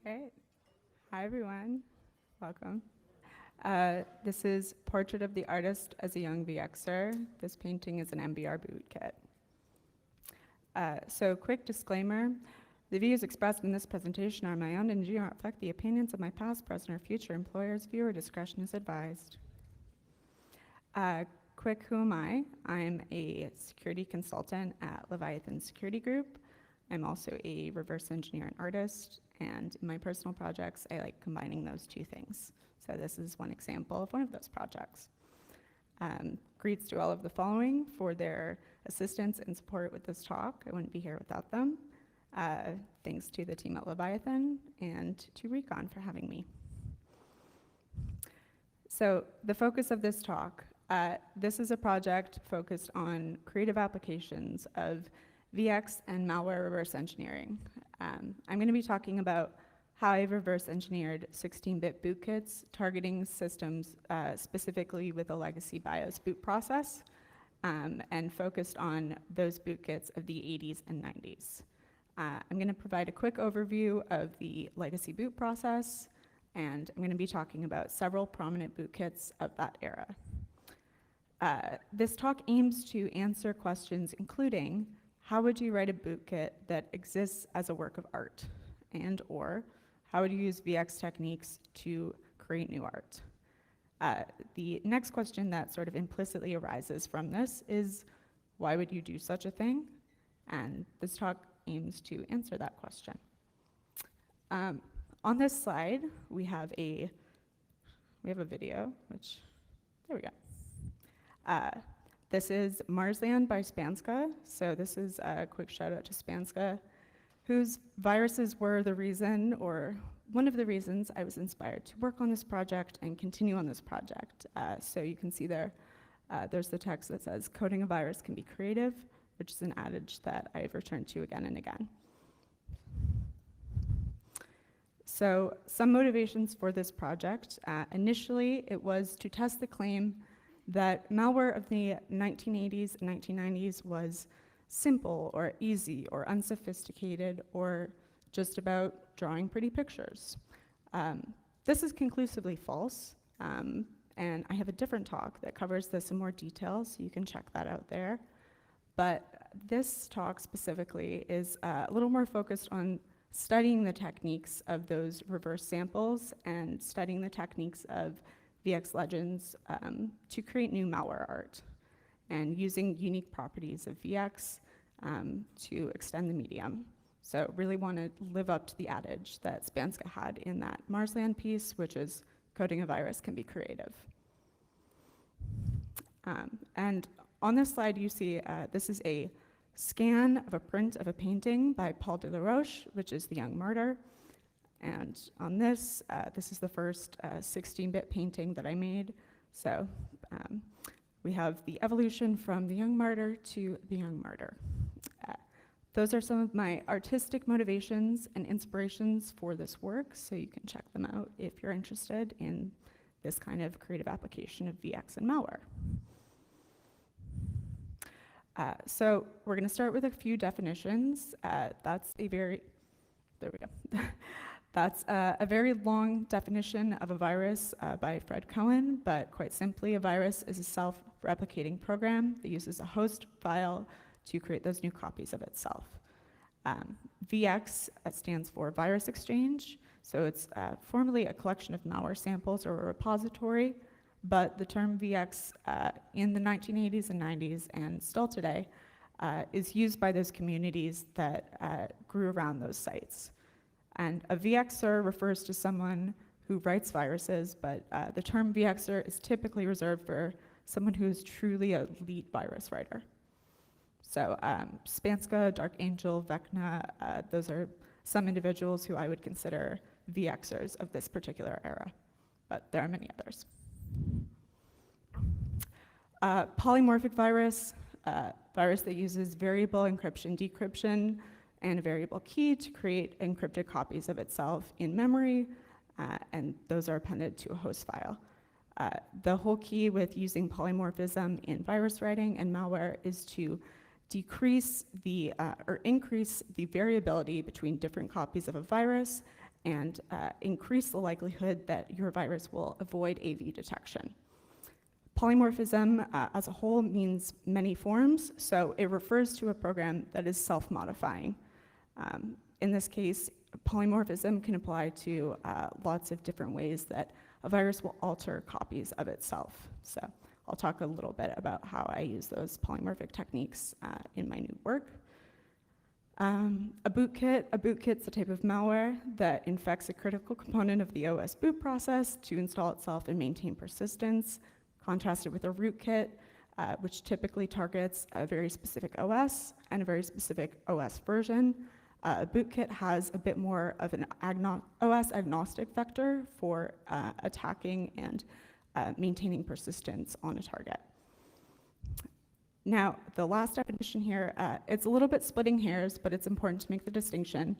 Great. Hi, everyone. Welcome. This is Portrait of the Artist as a Young VXer. This painting is an MBR bootkit. So quick disclaimer, the views expressed in this presentation are my own and do not reflect the opinions of my past, present, or future employers. Viewer discretion is advised. Quick, who am I? I'm a security consultant at Leviathan Security Group. I'm also a reverse engineer and artist, and in my personal projects, I like combining those two things. So this is one example of one of those projects. Greets to all of the following for their assistance and support with this talk. I wouldn't be here without them. Thanks to the team at Leviathan and to REcon for having me. So the focus of this talk, this is a project focused on creative applications of VX and malware reverse engineering. I'm going to be talking about how I've reverse engineered 16-bit bootkits targeting systems specifically with a legacy BIOS boot process and focused on those bootkits of the 80s and 90s. I'm going to provide a quick overview of the legacy boot process, and I'm going to be talking about several prominent bootkits of that era. This talk aims to answer questions including, how would you write a bootkit that exists as a work of art? And or, how would you use VX techniques to create new art? The next question that sort of implicitly arises from this is, why would you do such a thing? And this talk aims to answer that question. On this slide, we have a video, which, there we go. This is Marsland by Spanska. So this is a quick shout out to Spanska, whose viruses were the reason, or one of the reasons I was inspired to work on this project and continue on this project. So you can see there, there's the text that says, coding a virus can be creative, which is an adage that I've returned to again and again. So some motivations for this project. Initially, it was to test the claim that malware of the 1980s and 1990s was simple or easy or unsophisticated or just about drawing pretty pictures. This is conclusively false, and I have a different talk that covers this in more detail, so you can check that out there. But this talk specifically is a little more focused on studying the techniques of those reverse samples and studying the techniques of VX Legends to create new malware art and using unique properties of VX to extend the medium. So really want to live up to the adage that Spanska had in that Marsland piece, which is coding a virus can be creative. And on this slide you see this is a scan of a print of a painting by Paul de la Roche, which is the Young Martyr. And on this, this is the first 16-bit painting that I made. So we have the evolution from the Young Martyr to the Young Martyr. Those are some of my artistic motivations and inspirations for this work, so you can check them out if you're interested in this kind of creative application of VX and malware. So we're going to start with a few definitions. That's a very long definition of a virus by Fred Cohen, but quite simply, a virus is a self-replicating program that uses a host file to create those new copies of itself. VX stands for virus exchange, so it's formally a collection of malware samples or a repository, but the term VX in the 1980s and 90s and still today is used by those communities that grew around those sites. And a VXer refers to someone who writes viruses, but the term VXer is typically reserved for someone who is truly a lead virus writer. So Spanska, Dark Angel, Vecna, those are some individuals who I would consider VXers of this particular era, but there are many others. Polymorphic virus, virus that uses variable encryption, decryption, and a variable key to create encrypted copies of itself in memory, and those are appended to a host file. The whole key with using polymorphism in virus writing and malware is to decrease the, or increase the variability between different copies of a virus and increase the likelihood that your virus will avoid AV detection. Polymorphism as a whole means many forms, so it refers to a program that is self-modifying. In this case, polymorphism can apply to lots of different ways that a virus will alter copies of itself. So I'll talk a little bit about how I use those polymorphic techniques in my new work. A bootkit's a type of malware that infects a critical component of the OS boot process to install itself and maintain persistence, contrasted with a rootkit, which typically targets a very specific OS and a very specific OS version. A bootkit has a bit more of an OS agnostic vector for attacking and maintaining persistence on a target. Now, the last definition here, it's a little bit splitting hairs, but it's important to make the distinction.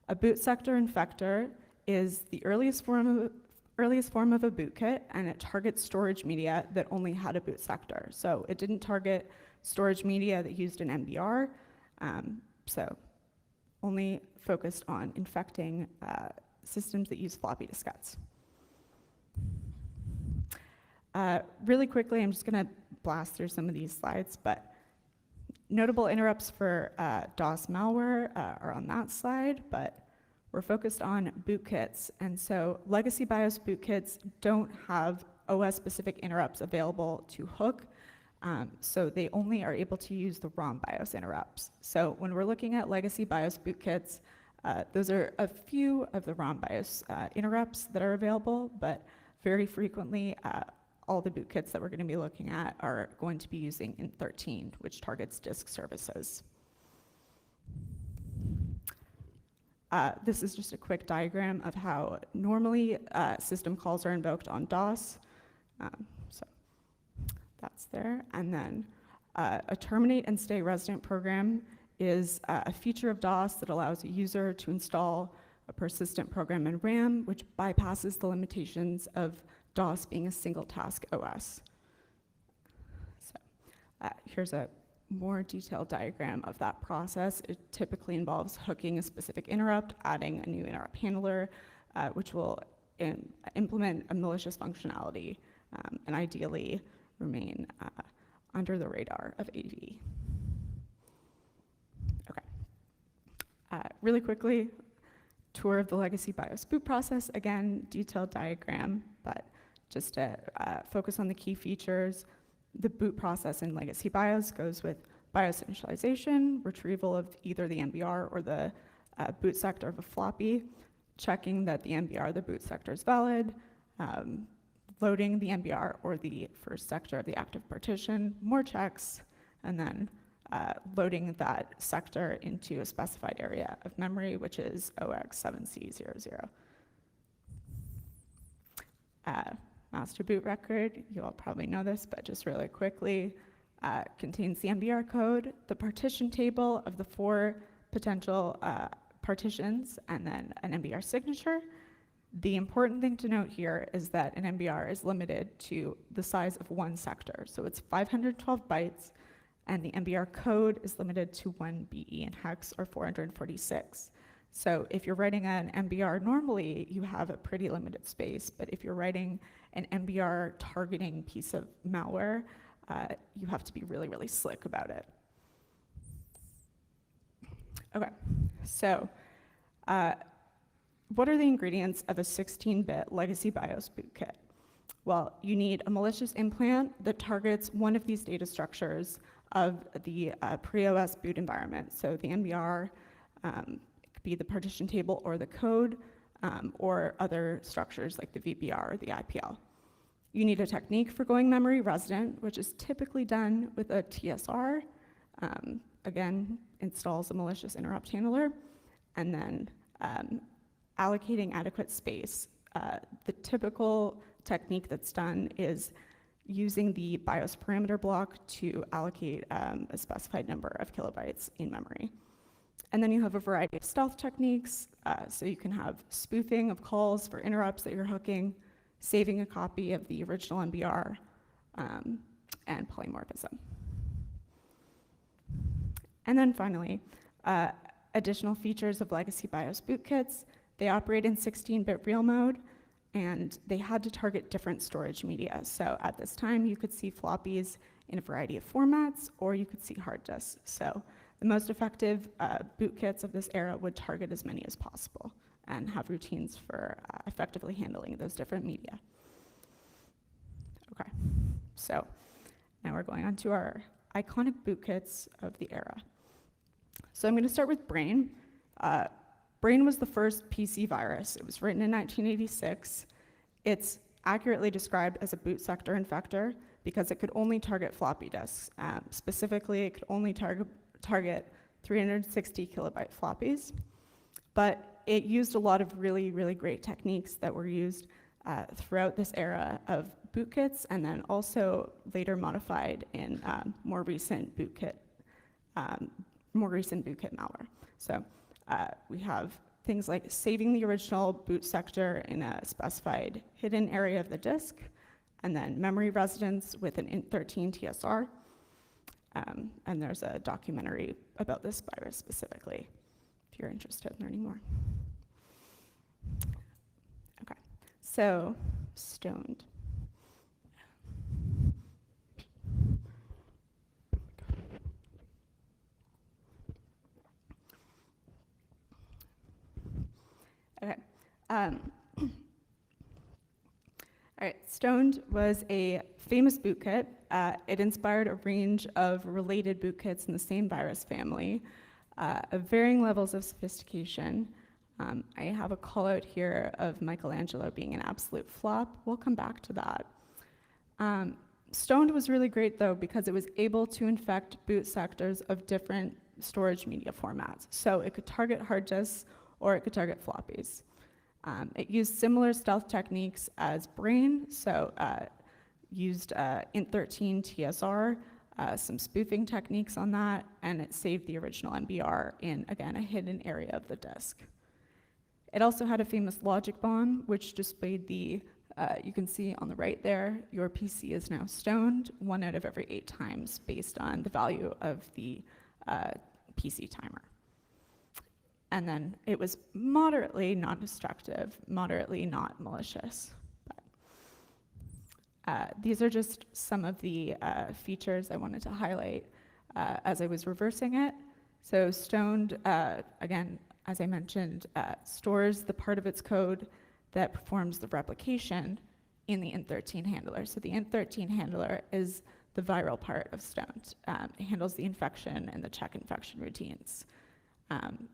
A boot sector infector is the earliest form of a bootkit, and it targets storage media that only had a boot sector. So it didn't target storage media that used an MBR, so only focused on infecting systems that use floppy diskettes. Really quickly, I'm just going to blast through some of these slides, but notable interrupts for DOS malware are on that slide, but we're focused on bootkits. And so legacy BIOS bootkits don't have OS-specific interrupts available to hook, so they only are able to use the ROM BIOS interrupts. So when we're looking at legacy BIOS bootkits, those are a few of the ROM BIOS interrupts that are available, but very frequently, all the bootkits that we're going to be looking at are going to be using INT13, which targets disk services. This is just a quick diagram of how normally system calls are invoked on DOS. So that's there. And then a terminate and stay resident program is a feature of DOS that allows a user to install a persistent program in RAM, which bypasses the limitations of DOS being a single task OS. So here's a more detailed diagram of that process. It typically involves hooking a specific interrupt, adding a new interrupt handler, which will implement a malicious functionality and ideally remain under the radar of AV. Okay. Really quickly, tour of the legacy BIOS boot process. Again, detailed diagram, but just to focus on the key features. The boot process in legacy BIOS goes with BIOS initialization, retrieval of either the MBR or the boot sector of a floppy, checking that the MBR, the boot sector, is valid, loading the MBR or the first sector of the active partition, more checks, and then loading that sector into a specified area of memory, which is OX7C00. Master boot record, you all probably know this, but just really quickly, contains the MBR code, the partition table of the 4 potential partitions, and then an MBR signature. The important thing to note here is that an MBR is limited to the size of 1 sector. So it's 512 bytes, and the MBR code is limited to 1 BE in hex, or 446. So if you're writing an MBR normally, you have a pretty limited space, but if you're writing an MBR targeting piece of malware, you have to be really, really slick about it. Okay, so what are the ingredients of a 16-bit legacy BIOS bootkit? Well, you need a malicious implant that targets one of these data structures of the pre-OS boot environment. So the MBR, it could be the partition table or the code, or other structures like the VBR or the IPL. You need a technique for going memory resident, which is typically done with a TSR. Again, installs a malicious interrupt handler, and then allocating adequate space. The typical technique that's done is using the BIOS parameter block to allocate a specified number of kilobytes in memory. And then you have a variety of stealth techniques, so you can have spoofing of calls for interrupts that you're hooking, saving a copy of the original MBR, and polymorphism. And then finally, additional features of legacy BIOS bootkits. They operate in 16-bit real mode, and they had to target different storage media. So at this time, you could see floppies in a variety of formats, or you could see hard disks. So the most effective bootkits of this era would target as many as possible and have routines for effectively handling those different media. Okay, so now we're going on to our iconic bootkits of the era. So I'm going to start with Brain. Brain was the first PC virus. It was written in 1986. It's accurately described as a boot sector infector because it could only target floppy disks. Specifically, it could only target 360 kilobyte floppies. But it used a lot of really, really great techniques that were used throughout this era of bootkits, and then also later modified in more recent bootkit malware. So we have things like saving the original boot sector in a specified hidden area of the disk, and then memory residence with an int13 TSR. And there's a documentary about this virus specifically, if you're interested in learning more. Okay, so Stoned. Okay. All right, Stoned was a famous bootkit. It inspired a range of related bootkits in the same virus family of varying levels of sophistication. I have a call out here of Michelangelo being an absolute flop. We'll come back to that. Stoned was really great though because it was able to infect boot sectors of different storage media formats. So it could target hard disks or it could target floppies. It used similar stealth techniques as Brain, so used int13 TSR, some spoofing techniques on that, and it saved the original MBR in, again, a hidden area of the disk. It also had a famous logic bomb, which displayed the, you can see on the right there, your PC is now stoned 1 out of every 8 times based on the value of the PC timer. And then it was moderately non-destructive, moderately not malicious. But, these are just some of the features I wanted to highlight as I was reversing it. So Stoned, again, as I mentioned, stores the part of its code that performs the replication in the int13 handler. So the int13 handler is the viral part of Stoned. It handles the infection and the check infection routines.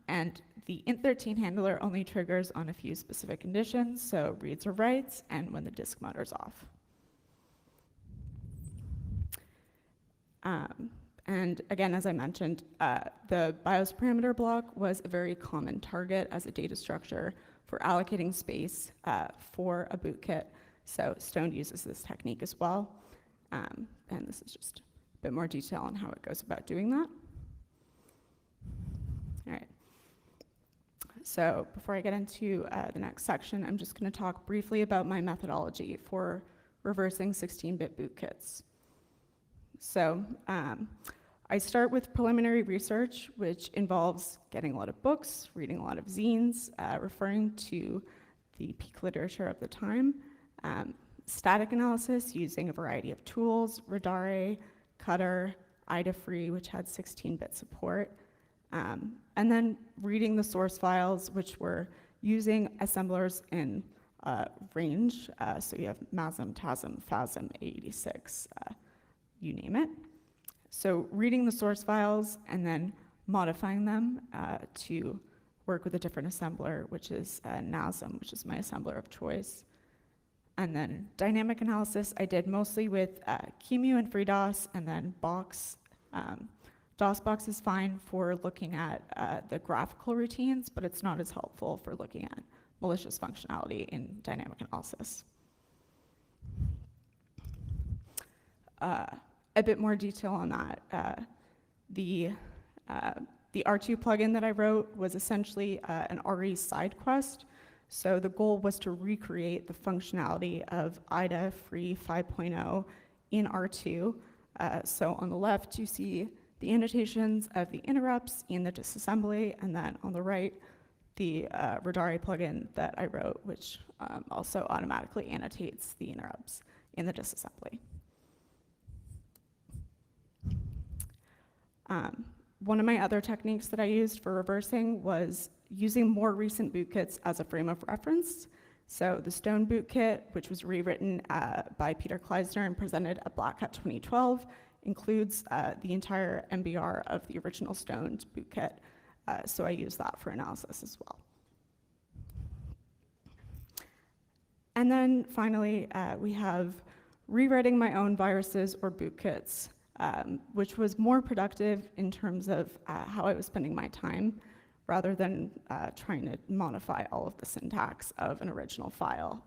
And the int13 handler only triggers on a few specific conditions, so reads or writes, and when the disk motor's off. And again, as I mentioned, the BIOS parameter block was a very common target as a data structure for allocating space for a bootkit. So Stoned uses this technique as well. And this is just a bit more detail on how it goes about doing that. All right. So before I get into the next section, I'm just going to talk briefly about my methodology for reversing 16-bit bootkits. So I start with preliminary research, which involves getting a lot of books, reading a lot of zines, referring to the peak literature of the time, static analysis using a variety of tools, Radare, Cutter, IDA-free, which had 16-bit support, and then reading the source files, which were using assemblers in range. So you have MASM, TASM, FASM, A86, you name it. So reading the source files and then modifying them to work with a different assembler, which is NASM, which is my assembler of choice. And then dynamic analysis I did mostly with QEMU and FreeDOS, and then Box. DOSBox is fine for looking at the graphical routines, but it's not as helpful for looking at malicious functionality in dynamic analysis. A bit more detail on that. The R2 plugin that I wrote was essentially an RE side quest. So the goal was to recreate the functionality of IDA Free 5.0 in R2. So on the left, you see the annotations of the interrupts in the disassembly, and then on the right, the Radari plugin that I wrote, which also automatically annotates the interrupts in the disassembly. One of my other techniques that I used for reversing was using more recent bootkits as a frame of reference. So the Stone bootkit, which was rewritten by Peter Kleisner and presented at Black Hat 2012, includes the entire MBR of the original Stone bootkit. So I use that for analysis as well. And then finally, we have rewriting my own viruses or bootkits, which was more productive in terms of how I was spending my time, rather than trying to modify all of the syntax of an original file.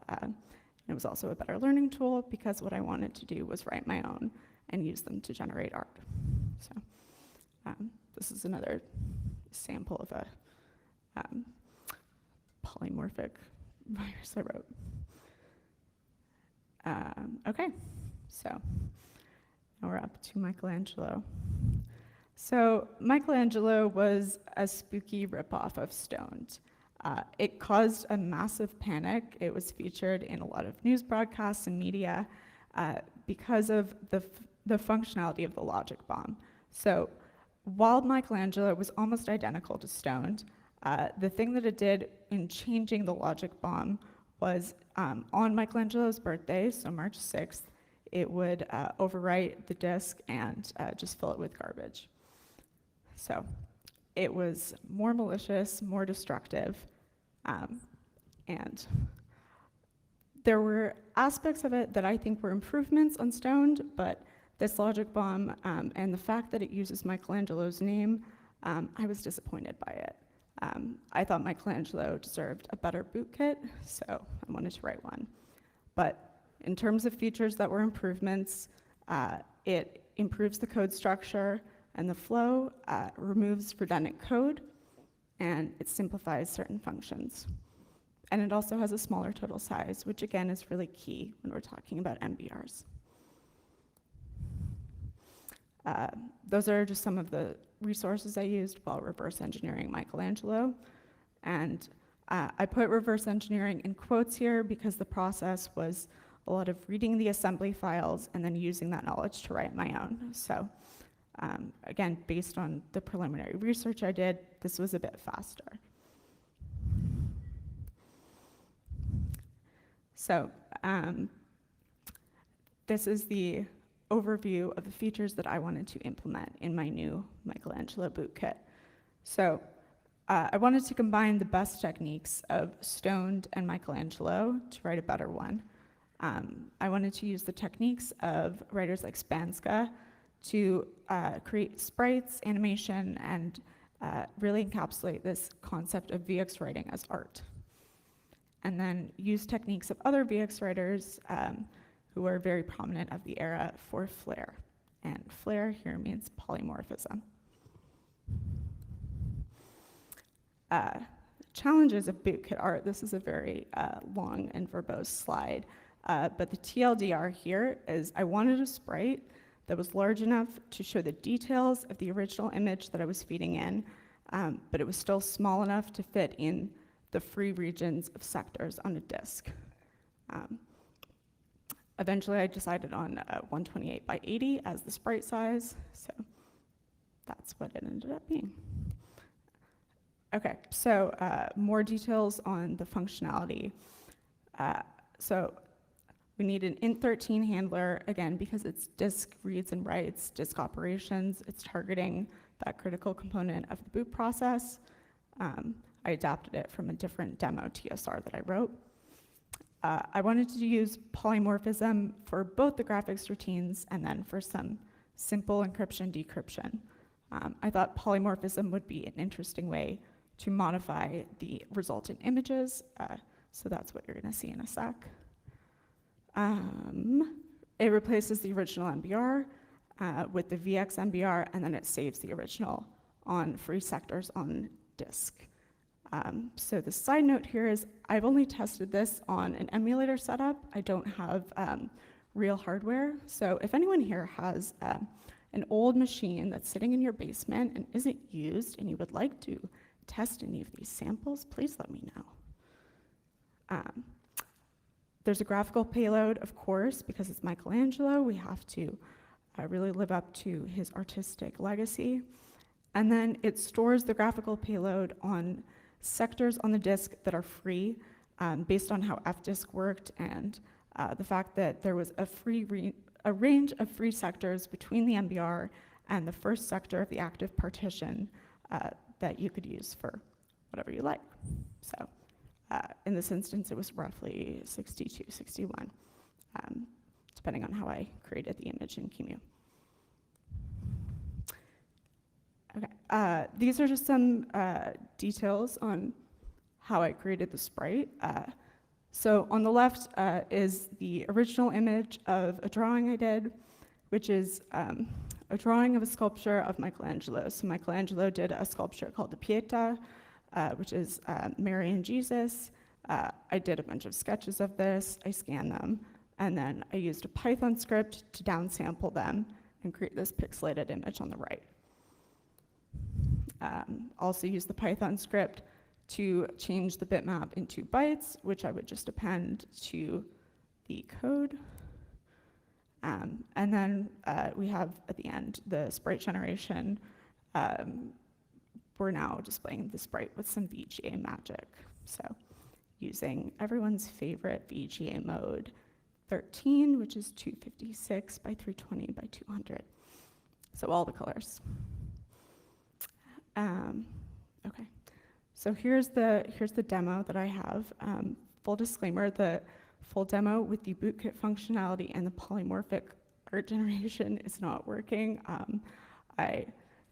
It was also a better learning tool because what I wanted to do was write my own and use them to generate art. So this is another sample of a polymorphic virus I wrote. Okay, so now we're up to Michelangelo. So Michelangelo was a spooky ripoff of Stoned. It caused a massive panic. It was featured in a lot of news broadcasts and media because of the functionality of the logic bomb. So while Michelangelo was almost identical to Stoned, the thing that it did in changing the logic bomb was on Michelangelo's birthday, so March 6th, it would overwrite the disk and just fill it with garbage. So it was more malicious, more destructive, and there were aspects of it that I think were improvements on Stoned, but this logic bomb and the fact that it uses Michelangelo's name, I was disappointed by it. I thought Michelangelo deserved a better bootkit, so I wanted to write one. But in terms of features that were improvements, it improves the code structure and the flow, removes redundant code, and it simplifies certain functions. And it also has a smaller total size, which again is really key when we're talking about MBRs. Those are just some of the resources I used while reverse engineering Michelangelo. And I put reverse engineering in quotes here because the process was a lot of reading the assembly files and then using that knowledge to write my own. So again, based on the preliminary research I did, this was a bit faster. So this is the overview of the features that I wanted to implement in my new Michelangelo bootkit. So I wanted to combine the best techniques of Stoned and Michelangelo to write a better one. I wanted to use the techniques of writers like Spanska to create sprites, animation, and really encapsulate this concept of VX writing as art. And then use techniques of other VX writers who are very prominent of the era for flair. And flair here means polymorphism. Challenges of bootkit art. This is a very long and verbose slide. But the TLDR here is I wanted a sprite that was large enough to show the details of the original image that I was feeding in, but it was still small enough to fit in the free regions of sectors on a disk. Eventually, I decided on 128 by 80 as the sprite size, so that's what it ended up being. Okay, so more details on the functionality. So we need an int13 handler, again, because it's disk reads and writes, disk operations, it's targeting that critical component of the boot process. I adapted it from a different demo TSR that I wrote. I wanted to use polymorphism for both the graphics routines and then for some simple encryption decryption. I thought polymorphism would be an interesting way to modify the resultant images, so that's what you're gonna see in a sec. It replaces the original MBR with the VX MBR, and then it saves the original on free sectors on disk. So the side note here is I've only tested this on an emulator setup. I don't have real hardware. So if anyone here has an old machine that's sitting in your basement and isn't used and you would like to test any of these samples, please let me know. There's a graphical payload, of course, because it's Michelangelo. We have to really live up to his artistic legacy. And then it stores the graphical payload on sectors on the disk that are free, based on how fdisk worked and the fact that there was a range of free sectors between the MBR and the first sector of the active partition that you could use for whatever you like. So in this instance, it was roughly 62, 61, depending on how I created the image in QEMU. Okay, these are just some details on how I created the sprite. So on the left is the original image of a drawing I did, which is a drawing of a sculpture of Michelangelo. So Michelangelo did a sculpture called the Pietà, which is Mary and Jesus. I did a bunch of sketches of this, I scanned them, and then I used a Python script to downsample them and create this pixelated image on the right. Also used the Python script to change the bitmap into bytes, which I would just append to the code. And then we have, at the end, the sprite generation. We're now displaying the sprite with some VGA magic. So using everyone's favorite VGA mode 13, which is 256 by 320 by 200. So all the colors. Okay, so here's the demo that I have. Full disclaimer, the full demo with the bootkit functionality and the polymorphic art generation is not working. I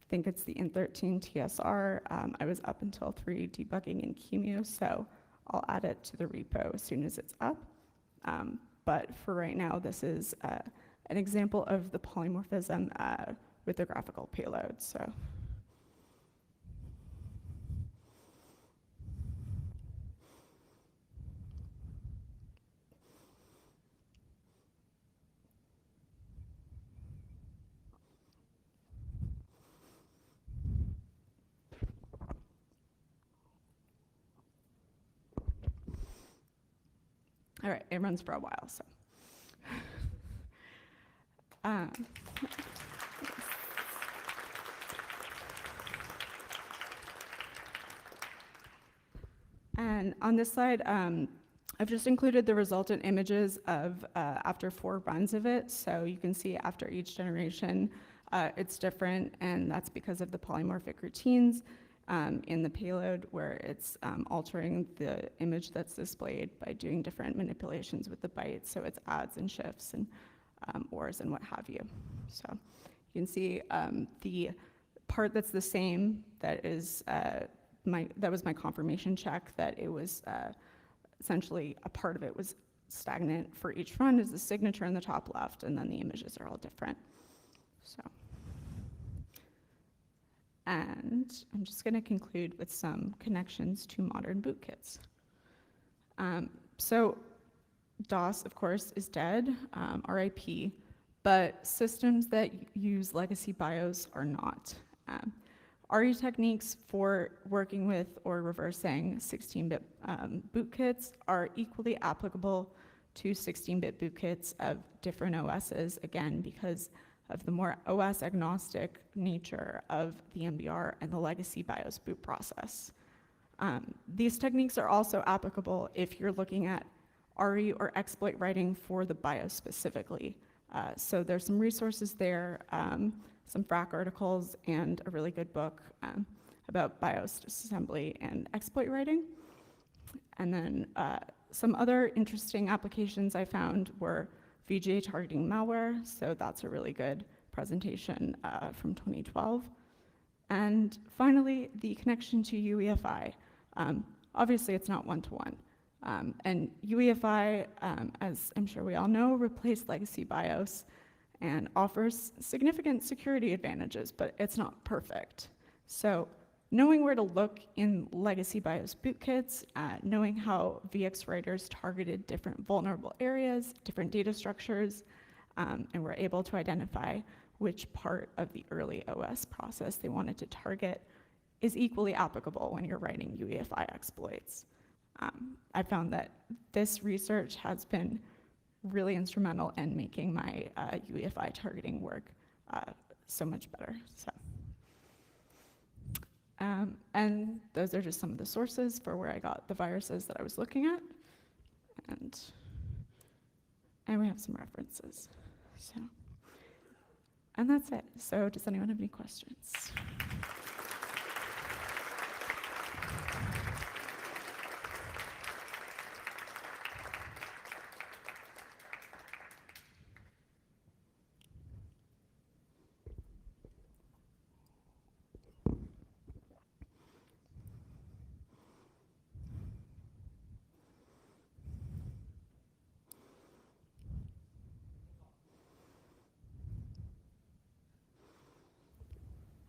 think it's the Int13 TSR. I was up until 3 debugging in QEMU, so I'll add it to the repo as soon as it's up. But for right now, this is an example of the polymorphism with the graphical payload. So. All right, it runs for a while, so. And on this slide, I've just included the resultant images of after 4 runs of it. So you can see after each generation, it's different, and that's because of the polymorphic routines in the payload, where it's altering the image that's displayed by doing different manipulations with the bytes. So it's adds and shifts and ors and what have you. So you can see the part that's the same, that is that was my confirmation check that it was essentially a part of it was stagnant for each run is the signature in the top left, and then the images are all different. So. And I'm just going to conclude with some connections to modern bootkits. So DOS, of course, is dead, RIP, but systems that use legacy BIOS are not. RE techniques for working with or reversing 16-bit bootkits are equally applicable to 16-bit bootkits of different OSs, again, because of the more OS agnostic nature of the MBR and the legacy BIOS boot process. These techniques are also applicable if you're looking at RE or exploit writing for the BIOS specifically. So there's some resources there, some FRAC articles, and a really good book about BIOS disassembly and exploit writing. And then some other interesting applications I found were VGA targeting malware, so that's a really good presentation from 2012. And finally, the connection to UEFI. Obviously, it's not one-to-one. And UEFI, as I'm sure we all know, replaced legacy BIOS and offers significant security advantages, but it's not perfect. So knowing where to look in legacy BIOS bootkits, knowing how VX writers targeted different vulnerable areas, different data structures, and were able to identify which part of the early OS process they wanted to target is equally applicable when you're writing UEFI exploits. I found that this research has been really instrumental in making my UEFI targeting work so much better. So, and those are just some of the sources for where I got the viruses that I was looking at, and we have some references. So, and that's it. So, does anyone have any questions?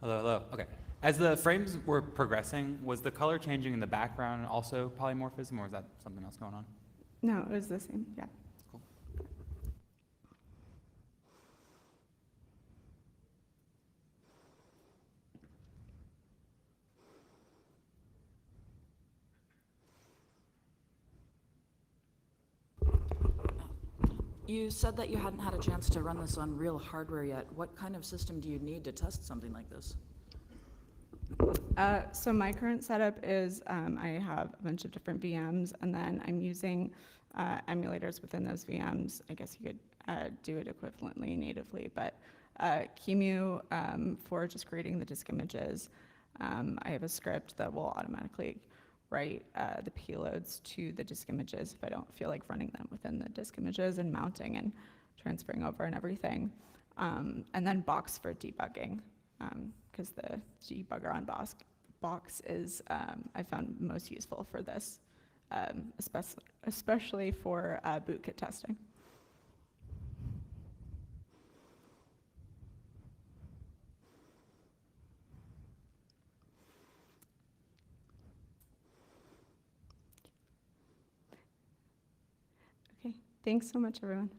Hello, hello. Okay. As the frames were progressing, was the color changing in the background also polymorphism, or was that something else going on? No, it was the same, yeah. Cool. You said that you hadn't had a chance to run this on real hardware yet. What kind of system do you need to test something like this? So my current setup is I have a bunch of different VMs, and then I'm using emulators within those VMs. I guess you could do it equivalently natively, but QEMU for just creating the disk images. I have a script that will automatically write the payloads to the disk images if I don't feel like running them within the disk images and mounting and transferring over and everything. And then Box for debugging, because the debugger on Box is, I found most useful for this, especially for bootkit testing. Okay, thanks so much, everyone.